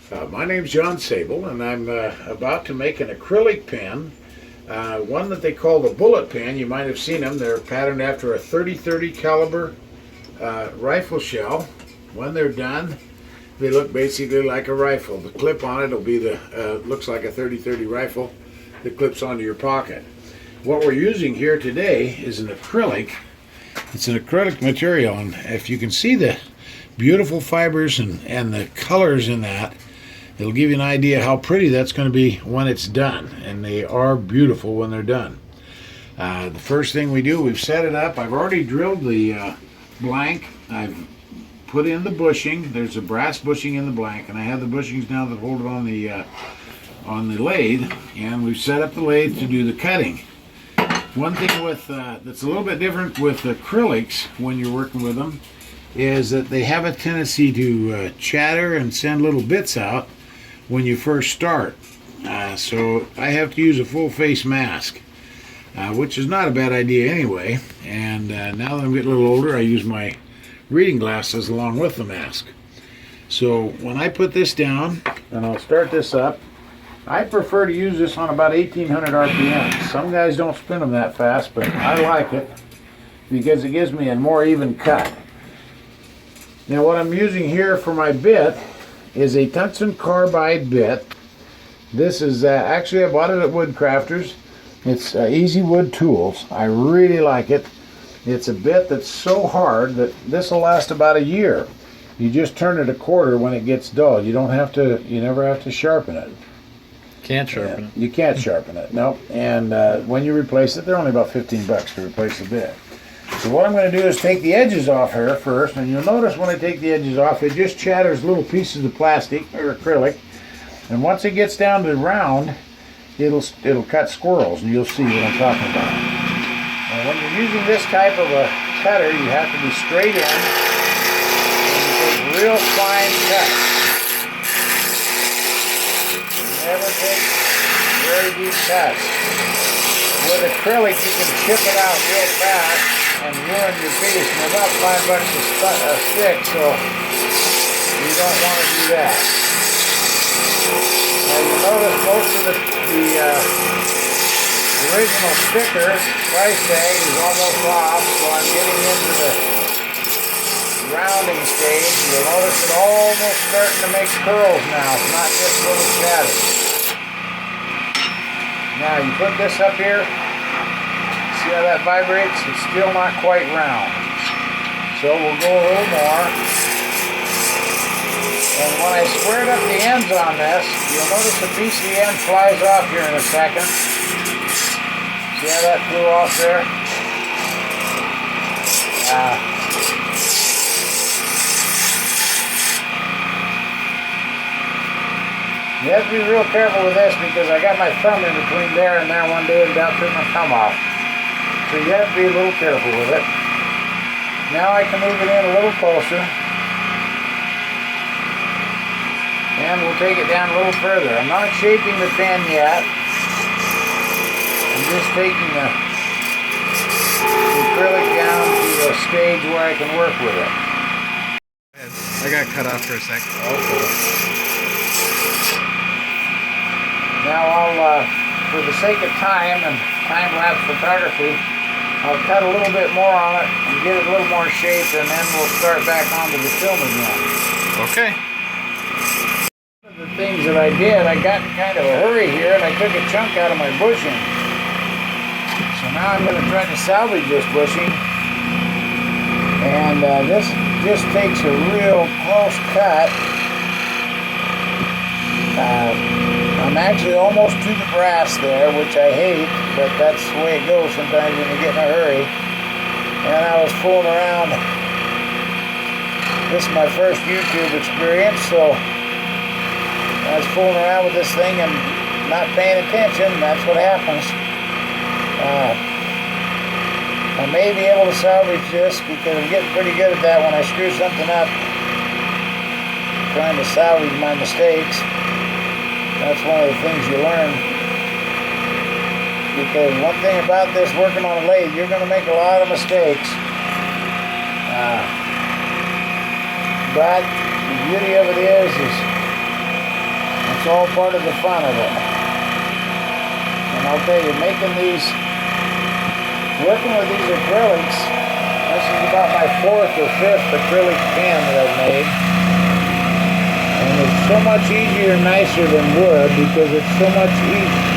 My name's John Seable, and I'm about to make an acrylic pen, one that they call the bullet pen. You might have seen them. They're patterned after a 30-30 caliber rifle shell. When they're done, they look basically like a rifle. The clip on it will be looks like a 30-30 rifle that clips onto your pocket. What we're using here today is an acrylic. It's an acrylic material, and if you can see the beautiful fibers and the colors in that, it'll give you an idea how pretty that's going to be when it's done. And they are beautiful when they're done. The first thing we do, we've set it up. I've already drilled the blank. I've put in the bushing. There's a brass bushing in the blank, and I have the bushings now that hold it on the lathe. And we've set up the lathe to do the cutting. One thing with that's a little bit different with acrylics when you're working with them is that they have a tendency to chatter and send little bits out when you first start. So I have to use a full face mask, which is not a bad idea anyway. And now that I'm getting a little older, I use my reading glasses along with the mask. So when I put this down, and I'll start this up, I prefer to use this on about 1800 RPM. Some guys don't spin them that fast, but I like it because it gives me a more even cut. Now what I'm using here for my bit is a tungsten carbide bit. This is actually, I bought it at Woodcrafters. It's Easy Wood Tools. I really like it. It's a bit that's so hard that this will last about a year. You just turn it a quarter when it gets dull. You never have to sharpen it. Can't sharpen it. You can't sharpen it, no. And when you replace it, they're only about 15 bucks to replace the bit. So what I'm going to do is take the edges off here first, and you'll notice when I take the edges off, it just chatters little pieces of plastic or acrylic. And once it gets down to round, it'll cut squirrels, and you'll see what I'm talking about. Now, when you're using this type of a cutter, you have to be straight in, and you take real fine cuts. Never take very deep cuts. With acrylic, you can chip it out real fast and ruin your piece. And about $5 a stick, so you don't want to do that. Now you notice most of the original sticker price tag is almost off, so I'm getting into the rounding stage. You'll notice it almost starting to make curls now. It's not just little shadows. Now you put this up here. See how that vibrates? It's still not quite round. So we'll go a little more. And when I squared up the ends on this, you'll notice a piece of the end flies off here in a second. See how that flew off there? You have to be real careful with this because I got my thumb in between there and there one day and about took my thumb off. So you have to be a little careful with it. Now I can move it in a little closer. And we'll take it down a little further. I'm not shaping the pen yet. I'm just taking the acrylic down to a stage where I can work with it. I got cut off for a second. Okay. Now I'll, for the sake of time and time-lapse photography, I'll cut a little bit more on it and get it a little more shape, and then we'll start back onto the film again. Okay. One of the things that I did, I got in kind of a hurry here, and I took a chunk out of my bushing. So now I'm going to try to salvage this bushing. And this just takes a real close cut. I'm actually almost to the brass there, which I hate, but that's the way it goes sometimes when you get in a hurry. And I was fooling around. This is my first YouTube experience, so I was fooling around with this thing and not paying attention. That's what happens. I may be able to salvage this because I'm getting pretty good at that when I screw something up. Trying to salvage my mistakes. That's one of the things you learn. Because one thing about this, working on a lathe, you're going to make a lot of mistakes. But the beauty of it is It's all part of the fun of it. And I'll tell you, working with these acrylics, this is about my 4th or 5th acrylic pen that I've made. And it's so much easier and nicer than wood because it's so much